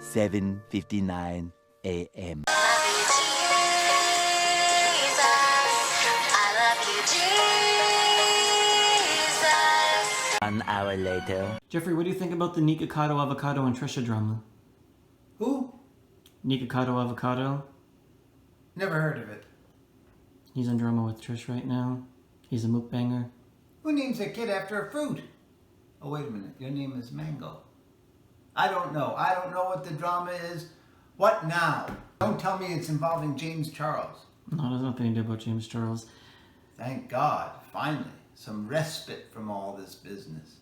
7:59 a.m. An hour later. Jeffrey, what do you think about the Nikocado Avocado and Trisha drama? Who? Nikocado Avocado. Never heard of it. He's in drama with Trish right now. He's a mukbanger. Who names a kid after a fruit? Oh, wait a minute. Your name is Mango. I don't know. I don't know what the drama is. What now? Don't tell me it's involving James Charles. No, there's nothing to do about James Charles. Thank God. Finally. Some respite from all this business.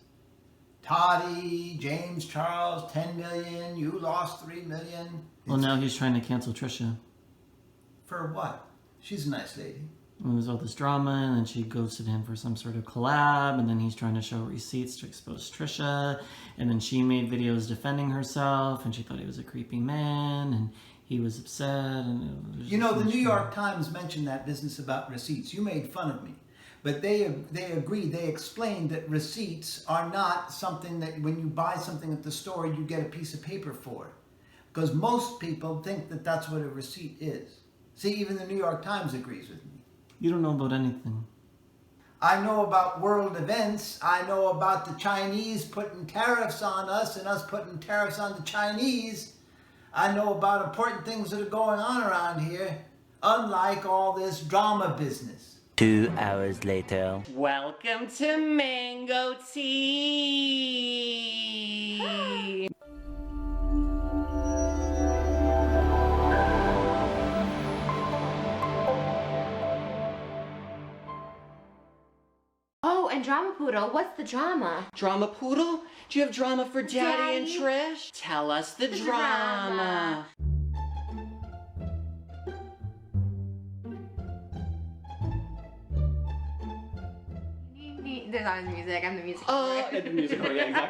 Toddy, James Charles, 10 million. You lost 3 million. Well, now he's trying to cancel Trisha. For what? She's a nice lady. And there's all this drama, and then she ghosted him for some sort of collab, and then he's trying to show receipts to expose Trisha, and then she made videos defending herself, and she thought he was a creepy man, and he was upset, and it was You know, the New York Times mentioned that business about receipts. You made fun of me. But they agreed, they explained that receipts are not something that when you buy something at the store, you get a piece of paper for. Because most people think that that's what a receipt is. See, even the New York Times agrees with me. You don't know about anything. I know about world events. I know about the Chinese putting tariffs on us and us putting tariffs on the Chinese. I know about important things that are going on around here, unlike all this drama business. 2 hours later. Welcome to Mango Tea! Oh, and Drama Poodle, what's the drama? Drama Poodle? Do you have drama for Daddy and Trish? Tell us the drama. There's always music. I'm the music. Oh, the musical, yeah,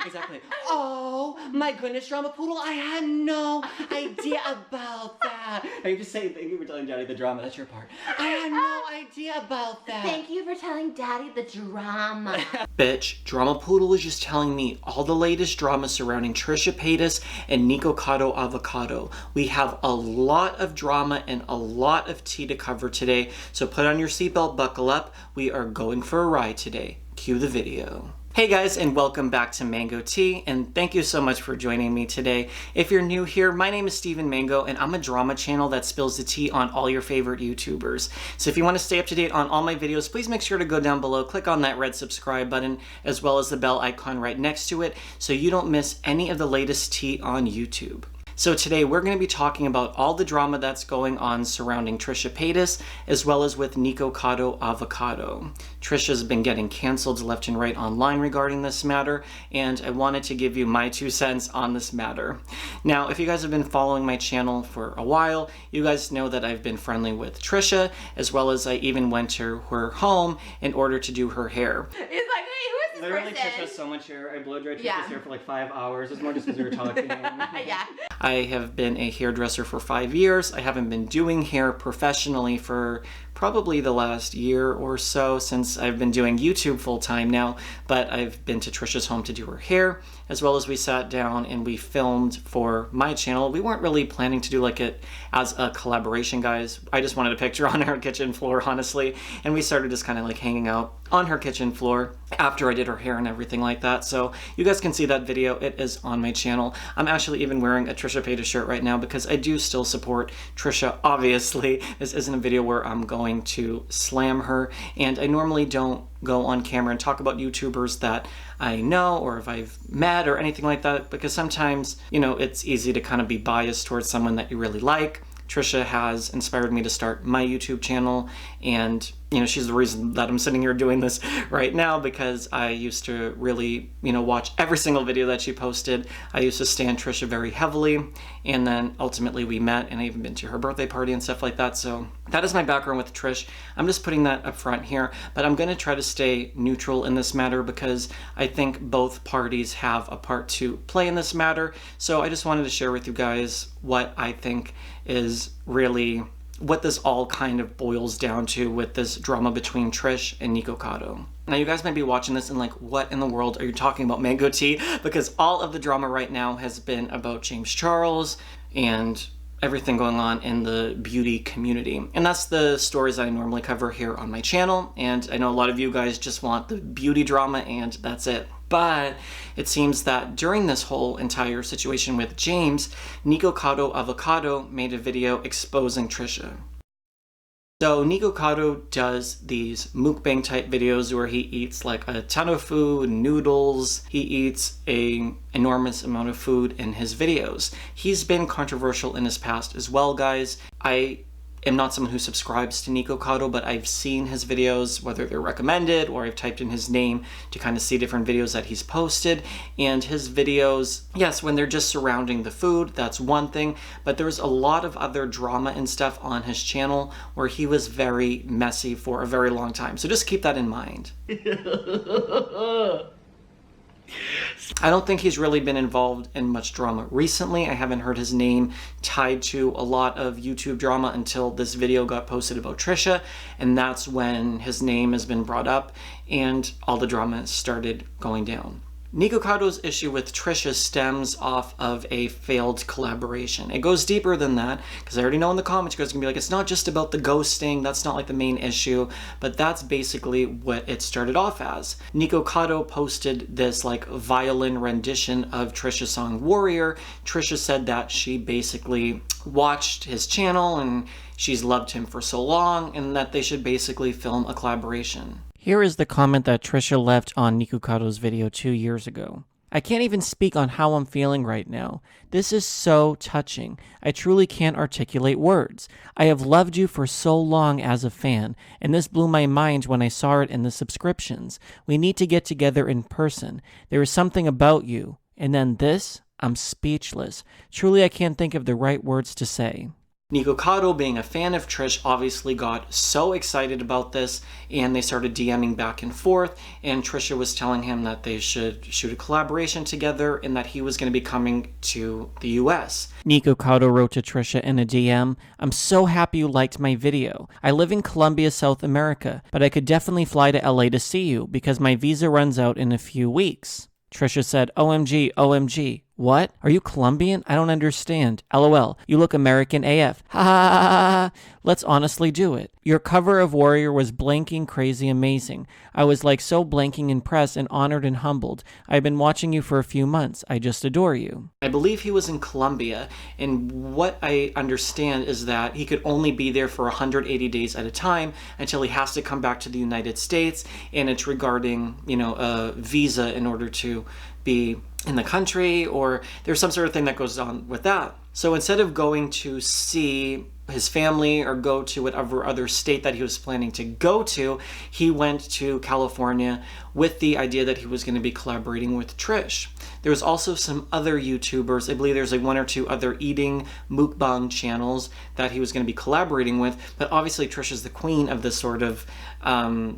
exactly. Oh my goodness, Drama Poodle, I had no idea about that. Are you just saying thank you for telling Daddy the drama? That's your part. I had no idea about that. Thank you for telling Daddy the drama. Bitch, Drama Poodle is just telling me all the latest drama surrounding Trisha Paytas and Nikocado Avocado. We have a lot of drama and a lot of tea to cover today, so put on your seatbelt, buckle up. We are going for a ride today. Cue the video. Hey guys, and welcome back to Mango Tea, and thank you so much for joining me today. If you're new here, my name is Steven Mango, and I'm a drama channel that spills the tea on all your favorite YouTubers. So if you want to stay up to date on all my videos, please make sure to go down below, click on that red subscribe button, as well as the bell icon right next to it, so you don't miss any of the latest tea on YouTube. So today we're going to be talking about all the drama that's going on surrounding Trisha Paytas, as well as with Nikocado Avocado. Trisha's been getting canceled left and right online regarding this matter, and I wanted to give you my 2 cents on this matter. Now, if you guys have been following my channel for a while, you guys know that I've been friendly with Trisha, as well as I even went to her home in order to do her hair. It's like, hey, who is this Literally, person? Trish has so much hair. I blow dried Trisha's Yeah. hair for like 5 hours. It's more just because we were talking. Yeah. I have been a hairdresser for 5 years. I haven't been doing hair professionally for probably the last year or so, since I've been doing YouTube full time now, but I've been to Trisha's home to do her hair, as well as we sat down and we filmed for my channel. We weren't really planning to do like it as a collaboration, guys. I just wanted a picture on her kitchen floor, honestly, and we started just kind of like hanging out on her kitchen floor after I did her hair and everything like that. So you guys can see that video. It is on my channel. I'm actually even wearing a Trisha Paytas shirt right now because I do still support Trisha, obviously. This isn't a video where I'm going to slam her, and I normally don't go on camera and talk about YouTubers that I know or if I've met or anything like that, because sometimes, you know, it's easy to kind of be biased towards someone that you really like. Trisha has inspired me to start my YouTube channel, and you know, she's the reason that I'm sitting here doing this right now, because I used to really, you know, watch every single video that she posted. I used to stan Trisha very heavily, and then ultimately we met, and I even been to her birthday party and stuff like that. So that is my background with Trish. I'm just putting that up front here, but I'm going to try to stay neutral in this matter because I think both parties have a part to play in this matter. So I just wanted to share with you guys what I think is really what this all kind of boils down to with this drama between Trish and Nikocado. Now you guys might be watching this and like, what in the world are you talking about, Mango Tea? Because all of the drama right now has been about James Charles and everything going on in the beauty community. And that's the stories I normally cover here on my channel. And I know a lot of you guys just want the beauty drama and that's it. But it seems that during this whole entire situation with James, Nikocado Avocado made a video exposing Trisha. So Nikocado does these mukbang type videos where he eats like a ton of food, noodles. He eats an enormous amount of food in his videos. He's been controversial in his past as well, guys. I am not someone who subscribes to Nikocado, but I've seen his videos, whether they're recommended or I've typed in his name to kind of see different videos that he's posted. And his videos, yes, when they're just surrounding the food, that's one thing, but there's a lot of other drama and stuff on his channel where he was very messy for a very long time. So just keep that in mind. I don't think he's really been involved in much drama recently. I haven't heard his name tied to a lot of YouTube drama until this video got posted about Trisha, and that's when his name has been brought up and all the drama started going down. Nikocado's issue with Trisha stems off of a failed collaboration. It goes deeper than that, because I already know in the comments you guys are gonna be like, it's not just about the ghosting, that's not like the main issue, but that's basically what it started off as. Nikocado posted this like violin rendition of Trisha's song Warrior. Trisha said that she basically watched his channel and she's loved him for so long, and that they should basically film a collaboration. Here is the comment that Trisha left on Nikocado's video 2 years ago. I can't even speak on how I'm feeling right now. This is so touching. I truly can't articulate words. I have loved you for so long as a fan, and this blew my mind when I saw it in the subscriptions. We need to get together in person. There is something about you. And then this, I'm speechless. Truly, I can't think of the right words to say. Nikocado, being a fan of Trish, obviously got so excited about this, and they started DMing back and forth, and Trisha was telling him that they should shoot a collaboration together and that he was going to be coming to the US. Nikocado wrote to Trisha in a DM, I'm so happy you liked my video. I live in Colombia, South America, but I could definitely fly to LA to see you because my visa runs out in a few weeks. Trisha said, OMG, OMG. What? Are you Colombian? I don't understand. LOL. You look American AF. Ha ha ha ha. Let's honestly do it. Your cover of Warrior was blanking crazy amazing. I was like so blanking impressed and honored and humbled. I've been watching you for a few months. I just adore you. I believe he was in Colombia, and what I understand is that he could only be there for 180 days at a time until he has to come back to the United States, and it's regarding, a visa in order to be in the country, or there's some sort of thing that goes on with that. So instead of going to see his family or go to whatever other state that he was planning to go to, he went to California with the idea that he was going to be collaborating with Trish. There was also some other YouTubers, I believe there's like 1 or 2 other eating mukbang channels that he was going to be collaborating with, but obviously Trish is the queen of this sort of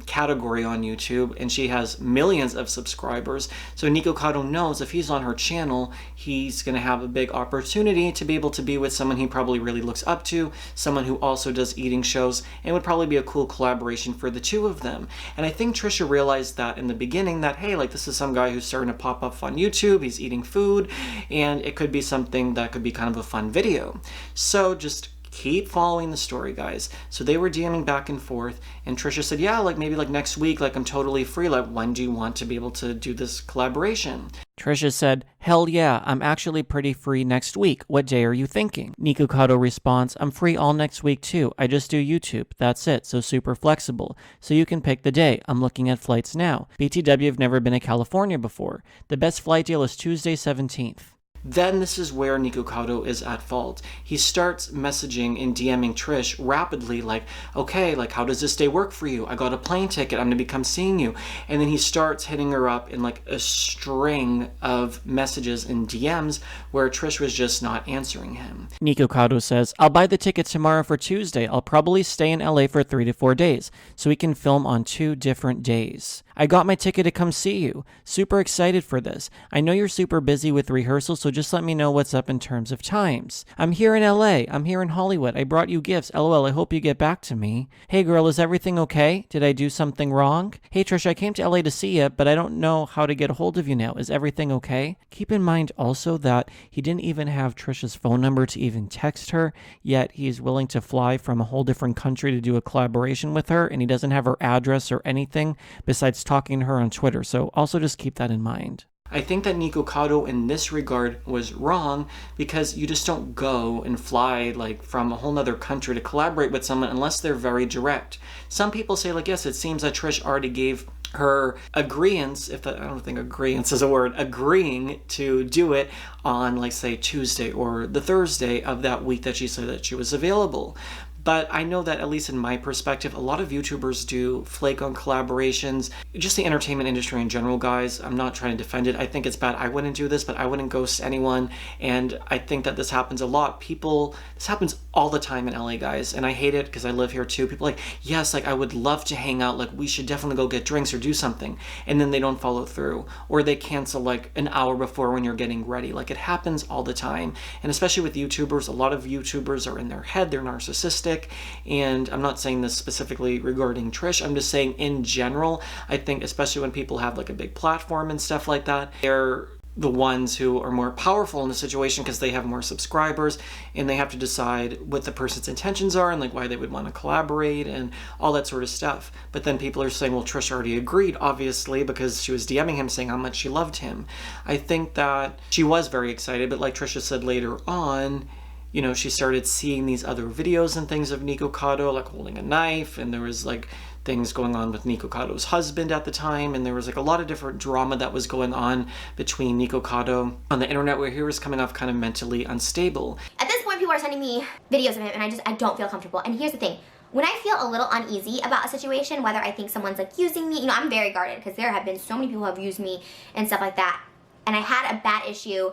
category on YouTube, and she has millions of subscribers, so Nikocado knows if he's on her channel, he's going to have a big opportunity to be able to be with someone he probably really looks up to, someone who also does eating shows, and would probably be a cool collaboration for the two of them. And I think Trisha realized that in the beginning, that hey, like this is some guy who's starting to pop up on YouTube, he's eating food, and it could be something that could be kind of a fun video. So just keep following the story, guys. So they were DMing back and forth, and Trisha said, yeah, like maybe like next week, like I'm totally free, like when do you want to be able to do this collaboration? Trisha said, hell yeah, I'm actually pretty free next week. What day are you thinking? Nikocado responds, I'm free all next week too. I just do YouTube. That's it. So super flexible. So you can pick the day. I'm looking at flights now. BTW, I've never been to California before. The best flight deal is Tuesday 17th. Then this is where Nikocado is at fault. He starts messaging and DMing Trish rapidly, like, okay, like how does this day work for you? I got a plane ticket, I'm gonna come seeing you. And then he starts hitting her up in like a string of messages and DMs where Trish was just not answering him. Nikocado says, I'll buy the ticket tomorrow for Tuesday. I'll probably stay in LA for 3 to 4 days, so we can film on 2 different days. I got my ticket to come see you. Super excited for this. I know you're super busy with rehearsals, so just let me know what's up in terms of times. I'm here in LA. I'm here in Hollywood. I brought you gifts. LOL, I hope you get back to me. Hey girl, is everything okay? Did I do something wrong? Hey Trisha, I came to LA to see you, but I don't know how to get a hold of you now. Is everything okay? Keep in mind also that he didn't even have Trisha's phone number to even text her, yet he's willing to fly from a whole different country to do a collaboration with her, and he doesn't have her address or anything besides talking to her on Twitter. So also just keep that in mind. I think that Nikocado in this regard was wrong because you just don't go and fly like from a whole nother country to collaborate with someone unless they're very direct. Some people say like, yes, it seems that Trish already gave her agreeance, I don't think agreeance is a word, agreeing to do it on like say Tuesday or the Thursday of that week that she said that she was available. But I know that, at least in my perspective, a lot of YouTubers do flake on collaborations. Just the entertainment industry in general, guys. I'm not trying to defend it. I think it's bad. I wouldn't do this, but I wouldn't ghost anyone. And I think that this happens a lot. This happens all the time in LA, guys. And I hate it because I live here too. People are like, yes, like I would love to hang out. Like we should definitely go get drinks or do something. And then they don't follow through. Or they cancel like an hour before when you're getting ready. Like it happens all the time. And especially with YouTubers, a lot of YouTubers are in their head. They're narcissistic. And I'm not saying this specifically regarding Trish. I'm just saying in general, I think especially when people have like a big platform and stuff like that, they're the ones who are more powerful in the situation because they have more subscribers and they have to decide what the person's intentions are and like why they would want to collaborate and all that sort of stuff. But then people are saying, well, Trish already agreed, obviously, because she was DMing him saying how much she loved him. I think that she was very excited, but like Trisha said later on, you know, she started seeing these other videos and things of Nikocado, like holding a knife, and there was like things going on with Nikocado's husband at the time, and there was like a lot of different drama that was going on between Nikocado on the internet where he was coming off kind of mentally unstable. At this point, people are sending me videos of him, and I don't feel comfortable. And here's the thing. When I feel a little uneasy about a situation, whether I think someone's like using me, you know, I'm very guarded because there have been so many people who have used me and stuff like that. And I had a bad issue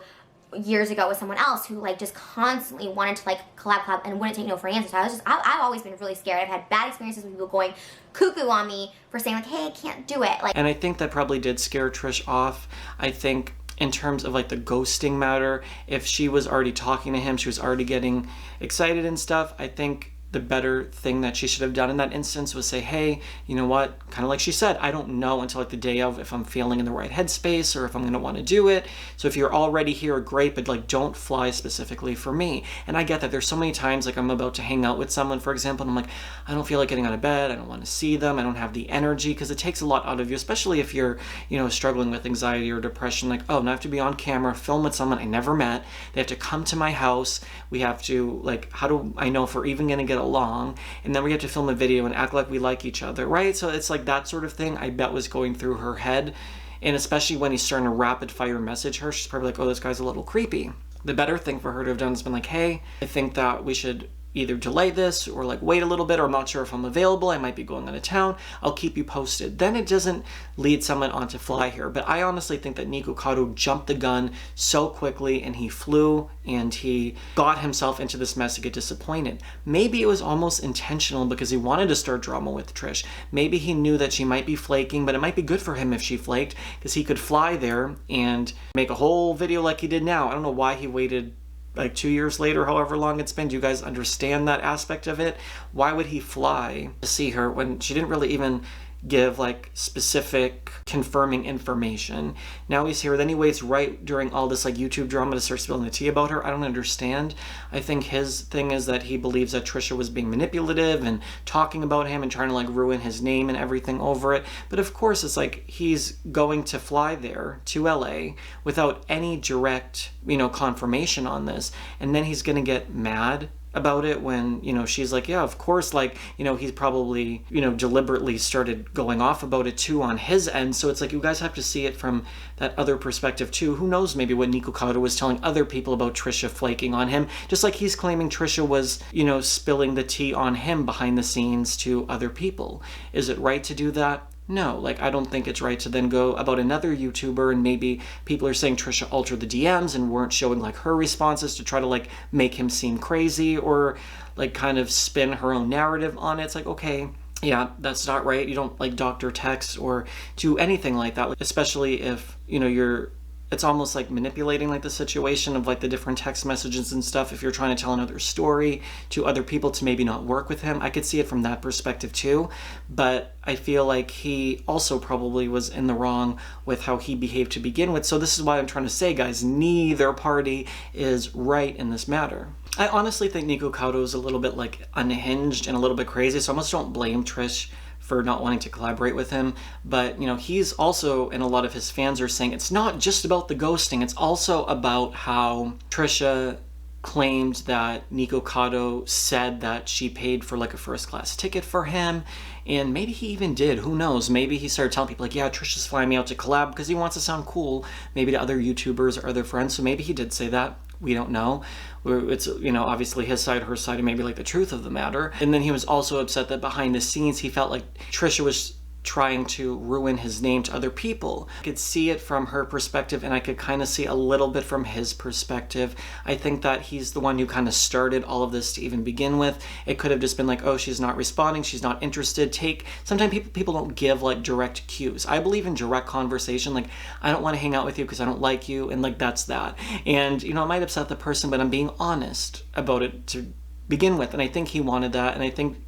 years ago with someone else who like just constantly wanted to like collab and wouldn't take no for an answer. So I've always been really scared. I've had bad experiences with people going cuckoo on me for saying like, hey, I can't do it. Like, and I think that probably did scare Trish off. I think in terms of like the ghosting matter, if she was already talking to him, she was already getting excited and stuff, I think the better thing that she should have done in that instance was say, hey, you know what, kind of like she said, I don't know until like the day of if I'm feeling in the right headspace or if I'm going to want to do it. So if you're already here, great, but like don't fly specifically for me. And I get that there's so many times like I'm about to hang out with someone, for example, and I'm like, I don't feel like getting out of bed, I don't want to see them, I don't have the energy, because it takes a lot out of you, especially if you're, you know, struggling with anxiety or depression, like, oh, now I have to be on camera, film with someone I never met, they have to come to my house, we have to, like, how do I know if we're even going to get along, and then we have to film a video and act like we like each other, right? So it's like that sort of thing I bet was going through her head, and especially when he's starting to rapid fire message her, she's probably like, oh, this guy's a little creepy. The better thing for her to have done has been like, hey, I think that we should either delay this or like wait a little bit, or I'm not sure if I'm available, I might be going out of town, I'll keep you posted. Then it doesn't lead someone on to fly here. But I honestly think that Nikocado jumped the gun so quickly, and he flew and he got himself into this mess to get disappointed. Maybe it was almost intentional because he wanted to start drama with Trish. Maybe he knew that she might be flaking, but it might be good for him if she flaked because he could fly there and make a whole video like he did now. I don't know why he waited like 2 years later, however long it's been. Do you guys understand that aspect of it? Why would he fly to see her when she didn't really even give like specific confirming information? Now he's here, then he waits right during all this like YouTube drama to start spilling the tea about her. I don't understand. I think his thing is that he believes that Trisha was being manipulative and talking about him and trying to like ruin his name and everything over it. But of course it's like he's going to fly there to LA without any direct, you know, confirmation on this, and then he's gonna get mad about it when, you know, she's like, yeah, of course, like, you know, he's probably, you know, deliberately started going off about it too on his end. So it's like you guys have to see it from that other perspective too. Who knows, maybe what Nikocado was telling other people about Trisha flaking on him, just like he's claiming Trisha was, you know, spilling the tea on him behind the scenes to other people. Is it right to do that? No, like I don't think it's right to then go about another YouTuber and maybe people are saying Trisha altered the DMs and weren't showing like her responses to try to like make him seem crazy or like kind of spin her own narrative on it. It's like, okay, yeah, that's not right. You don't like doctor text or do anything like that, especially if, you know, you're it's almost like manipulating like the situation of like the different text messages and stuff if you're trying to tell another story to other people to maybe not work with him. I could see it from that perspective too, but I feel like he also probably was in the wrong with how he behaved to begin with. So this is why I'm trying to say, guys, neither party is right in this matter. I honestly think Nikocado is a little bit like unhinged and a little bit crazy, so I almost don't blame Trish for not wanting to collaborate with him. But, you know, he's also, and a lot of his fans are saying, it's not just about the ghosting, it's also about how Trisha claimed that Nikocado said that she paid for like a first class ticket for him, and maybe he even did, who knows, maybe he started telling people like, yeah, Trisha's flying me out to collab because he wants to sound cool, maybe to other YouTubers or other friends, so maybe he did say that. We don't know. It's, you know, obviously his side, her side, and maybe like the truth of the matter. And then he was also upset that behind the scenes he felt like Trisha was trying to ruin his name to other people. I could see it from her perspective, and I could kind of see a little bit from his perspective. I think that he's the one who kind of started all of this to even begin with. It could have just been like, oh, she's not responding, she's not interested. Sometimes people don't give like direct cues. I believe in direct conversation. Like, I don't want to hang out with you because I don't like you, and like that's that. And you know, it might upset the person, but I'm being honest about it to begin with. And I think he wanted that, and I think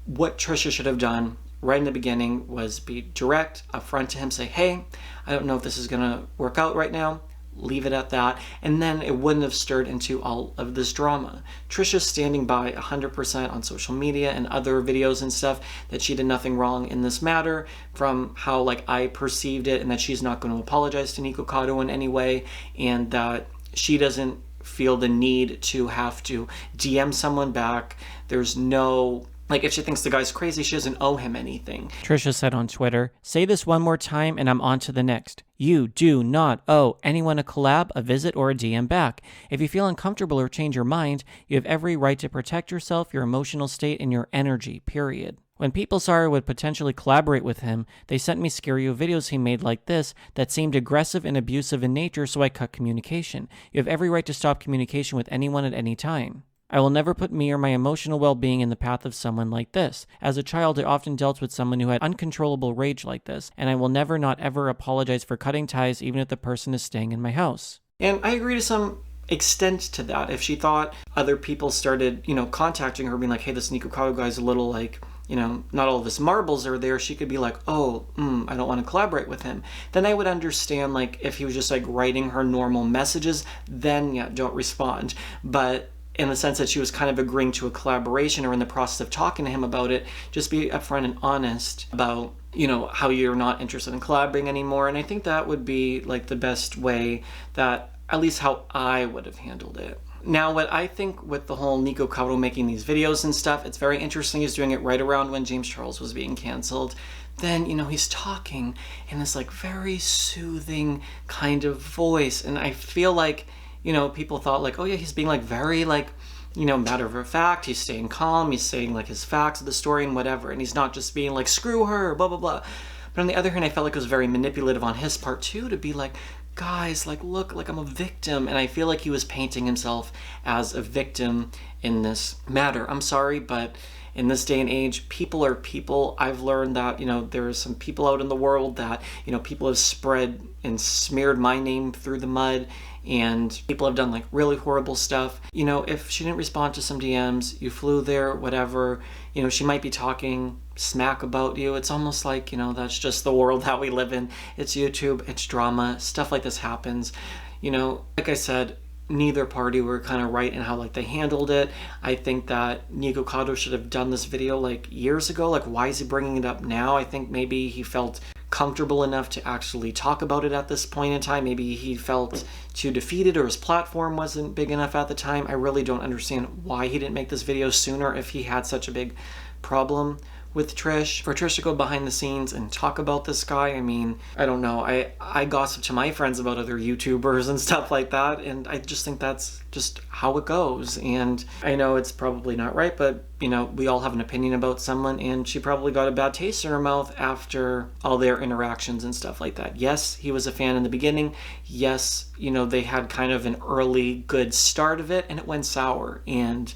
what Trisha should have done right in the beginning was be direct, upfront to him, say, hey, I don't know if this is gonna work out right now, leave it at that, and then it wouldn't have stirred into all of this drama. Trisha's standing by 100% on social media and other videos and stuff that she did nothing wrong in this matter from how like I perceived it, and that she's not going to apologize to Nikocado in any way, and that she doesn't feel the need to have to DM someone back. There's no, like, if she thinks the guy's crazy, she doesn't owe him anything. Trisha said on Twitter, say this one more time and I'm on to the next. You do not owe anyone a collab, a visit, or a DM back. If you feel uncomfortable or change your mind, you have every right to protect yourself, your emotional state, and your energy, period. When people saw I would potentially collaborate with him, they sent me scary videos he made like this that seemed aggressive and abusive in nature, so I cut communication. You have every right to stop communication with anyone at any time. I will never put me or my emotional well-being in the path of someone like this. As a child, I often dealt with someone who had uncontrollable rage like this, and I will never not ever apologize for cutting ties even if the person is staying in my house. And I agree to some extent to that. If she thought other people started, you know, contacting her, being like, hey, this Nikocado guy's a little like, you know, not all of his marbles are there, she could be like, oh, I don't want to collaborate with him. Then I would understand, like, if he was just like writing her normal messages, then yeah, don't respond. But in the sense that she was kind of agreeing to a collaboration or in the process of talking to him about it, just be upfront and honest about, you know, how you're not interested in collaborating anymore. And I think that would be like the best way, that at least how I would have handled it. Now, what I think with the whole Nikocado making these videos and stuff, it's very interesting. He's doing it right around when James Charles was being canceled. Then, you know, he's talking in this like very soothing kind of voice. And I feel like, you know, people thought like, oh yeah, he's being like very like, you know, matter of fact, he's staying calm, he's saying like his facts of the story and whatever, and he's not just being like, screw her, blah, blah, blah. But on the other hand, I felt like it was very manipulative on his part too, to be like, guys, like, look, like I'm a victim. And I feel like he was painting himself as a victim in this matter. I'm sorry, but in this day and age, people are people. I've learned that, you know, there are some people out in the world that, you know, people have spread and smeared my name through the mud, and people have done like really horrible stuff. You know, if she didn't respond to some DMs, you flew there, whatever, you know, she might be talking smack about you. It's almost like, you know, that's just the world that we live in. It's YouTube, it's drama, stuff like this happens. You know, like I said, neither party were kind of right in how like they handled it. I think that Nikocado should have done this video like years ago. Like, why is he bringing it up now? I think maybe he felt comfortable enough to actually talk about it at this point in time. Maybe he felt too defeated, or his platform wasn't big enough at the time. I really don't understand why he didn't make this video sooner if he had such a big problem with Trish. For Trish to go behind the scenes and talk about this guy, I mean, I don't know. I gossip to my friends about other YouTubers and stuff like that, and I just think that's just how it goes. And I know it's probably not right, but, you know, we all have an opinion about someone, and she probably got a bad taste in her mouth after all their interactions and stuff like that. Yes, he was a fan in the beginning. Yes, you know, they had kind of an early good start of it, and it went sour. And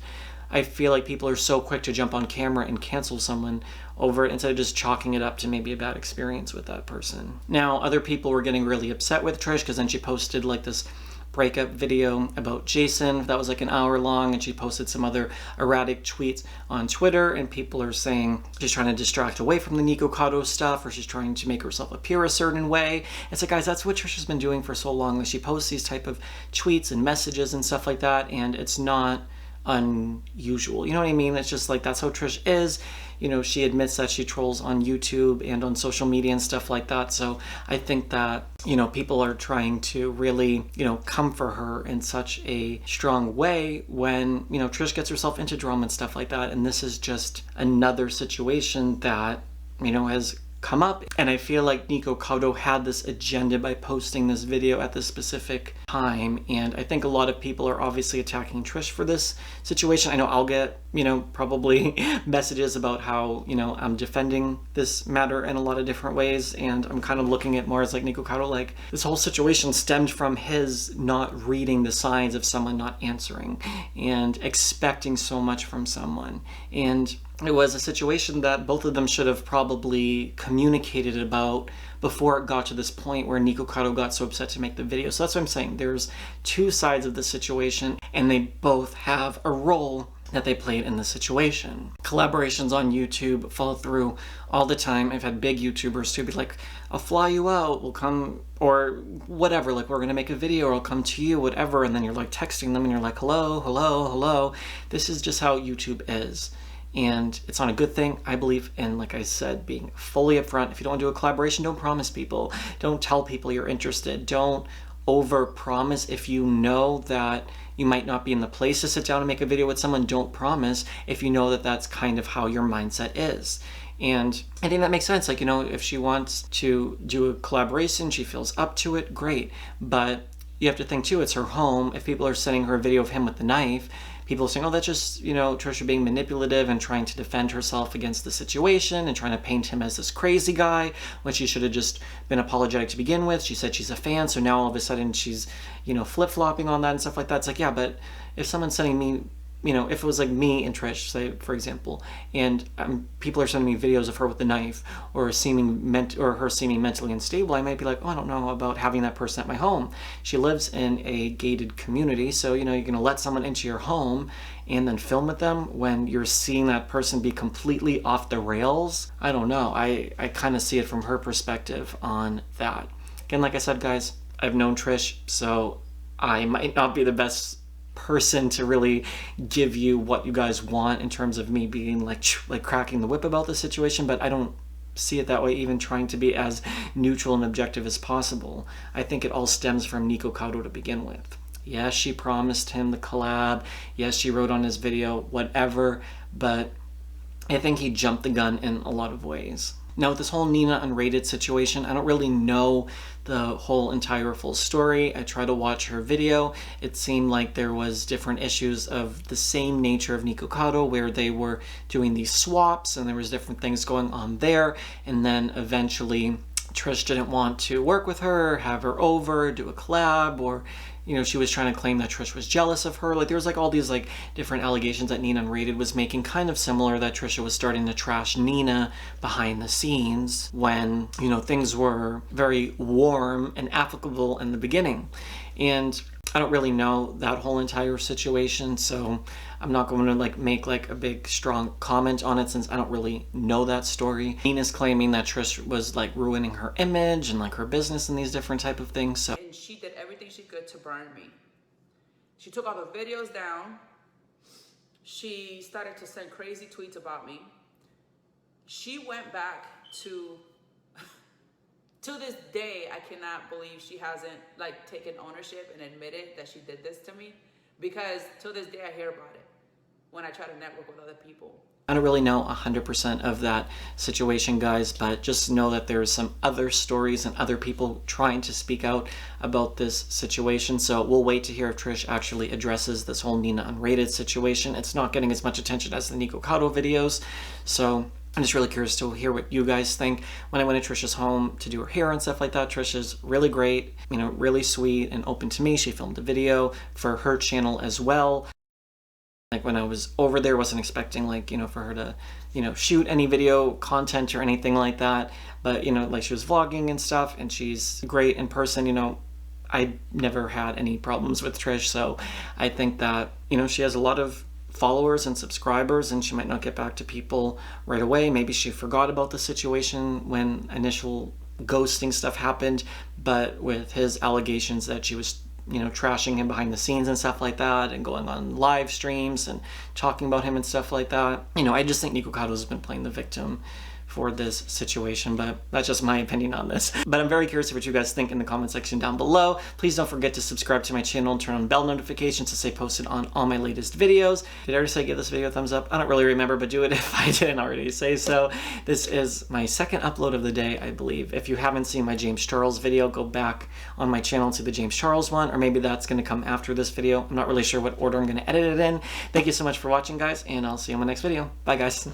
I feel like people are so quick to jump on camera and cancel someone over it instead of just chalking it up to maybe a bad experience with that person. Now, other people were getting really upset with Trish because then she posted like this breakup video about Jason that was like an hour long, and she posted some other erratic tweets on Twitter, and people are saying she's trying to distract away from the Nikocado stuff, or she's trying to make herself appear a certain way. It's like, guys, that's what Trisha's been doing for so long. Like, she posts these type of tweets and messages and stuff like that, and it's not unusual. You know what I mean? It's just like, that's how Trish is. You know, she admits that she trolls on YouTube and on social media and stuff like that. So I think that, you know, people are trying to really, you know, come for her in such a strong way when, you know, Trish gets herself into drama and stuff like that. And this is just another situation that, you know, has come up. And I feel like Nikocado had this agenda by posting this video at this specific time. And I think a lot of people are obviously attacking Trish for this situation. I know I'll get, you know, probably messages about how, you know, I'm defending this matter in a lot of different ways. And I'm kind of looking at more as like Nikocado, like this whole situation stemmed from his not reading the signs of someone not answering and expecting so much from someone. And it was a situation that both of them should have probably communicated about before it got to this point where Nikocado got so upset to make the video. So that's what I'm saying. There's two sides of the situation, and they both have a role that they played in the situation. Collaborations on YouTube follow through all the time. I've had big YouTubers too be like, I'll fly you out, we'll come, or whatever, like we're gonna make a video, or I'll come to you, whatever, and then you're like texting them and you're like, hello, hello, hello. This is just how YouTube is. And it's not a good thing. I believe in, like I said, being fully upfront. If you don't want to do a collaboration, don't promise people. Don't tell people you're interested. Don't over-promise. If you know that you might not be in the place to sit down and make a video with someone, don't promise if you know that that's kind of how your mindset is. And I think that makes sense. Like, you know, if she wants to do a collaboration, she feels up to it, great. But you have to think too, it's her home. If people are sending her a video of him with the knife, people are saying, oh, that's just, you know, Trisha being manipulative and trying to defend herself against the situation and trying to paint him as this crazy guy when she should have just been apologetic to begin with. She said she's a fan, so now all of a sudden she's, you know, flip-flopping on that and stuff like that. It's like, yeah, but if someone's sending me, you know, if it was like me and Trish, say, for example, and people are sending me videos of her with the knife or her seeming mentally unstable, I might be like, oh, I don't know about having that person at my home. She lives in a gated community, so, you know, you're going to let someone into your home and then film with them when you're seeing that person be completely off the rails. I don't know. I kind of see it from her perspective on that. Again, like I said, guys, I've known Trish, so I might not be the best person to really give you what you guys want in terms of me being like cracking the whip about the situation, but I don't see it that way, even trying to be as neutral and objective as possible. I think it all stems from Nikocado to begin with. Yes, she promised him the collab. Yes, she wrote on his video, whatever, but I think he jumped the gun in a lot of ways. Now, with this whole Nina unrated situation, I don't really know the whole entire full story. I tried to watch her video. It seemed like there was different issues of the same nature of Nikocado, where they were doing these swaps and there was different things going on there. And then eventually Trish didn't want to work with her, have her over, do a collab, or, you know, she was trying to claim that Trish was jealous of her. Like, there was like all these like different allegations that Nina Unrated was making, kind of similar that Trisha was starting to trash Nina behind the scenes when, you know, things were very warm and applicable in the beginning. And I don't really know that whole entire situation, so I'm not going to like make like a big strong comment on it since I don't really know that story. Nina's claiming that Trish was like ruining her image and like her business and these different type of things. So and she did everything she could to burn me. She took all the videos down. She started to send crazy tweets about me. She went back to this day, I cannot believe she hasn't like taken ownership and admitted that she did this to me, because till this day I hear about it when I try to network with other people. I don't really know 100% of that situation, guys, but just know that there's some other stories and other people trying to speak out about this situation. So we'll wait to hear if Trish actually addresses this whole Nina Unrated situation. It's not getting as much attention as the Nikocado videos, so I'm just really curious to hear what you guys think. When I went to Trisha's home to do her hair and stuff like that, Trisha's really great, you know, really sweet and open to me. She filmed a video for her channel as well. Like when I was over there, wasn't expecting like, you know, for her to, you know, shoot any video content or anything like that. But, you know, like she was vlogging and stuff, and she's great in person. You know, I never had any problems with Trish, so I think that, you know, she has a lot of followers and subscribers, and she might not get back to people right away. Maybe she forgot about the situation when initial ghosting stuff happened, but with his allegations that she was, you know, trashing him behind the scenes and stuff like that, and going on live streams and talking about him and stuff like that, you know, I just think Nikocado has been playing the victim for this situation, but that's just my opinion on this. But I'm very curious what you guys think in the comment section down below. Please don't forget to subscribe to my channel and turn on bell notifications to stay posted on all my latest videos. Did I already say give this video a thumbs up? I don't really remember, but do it if I didn't already say so. This is my second upload of the day, I believe. If you haven't seen my James Charles video, go back on my channel to the James Charles one, or maybe that's going to come after this video. I'm not really sure what order I'm going to edit it in. Thank you so much for watching, guys, and I'll see you in my next video. Bye, guys.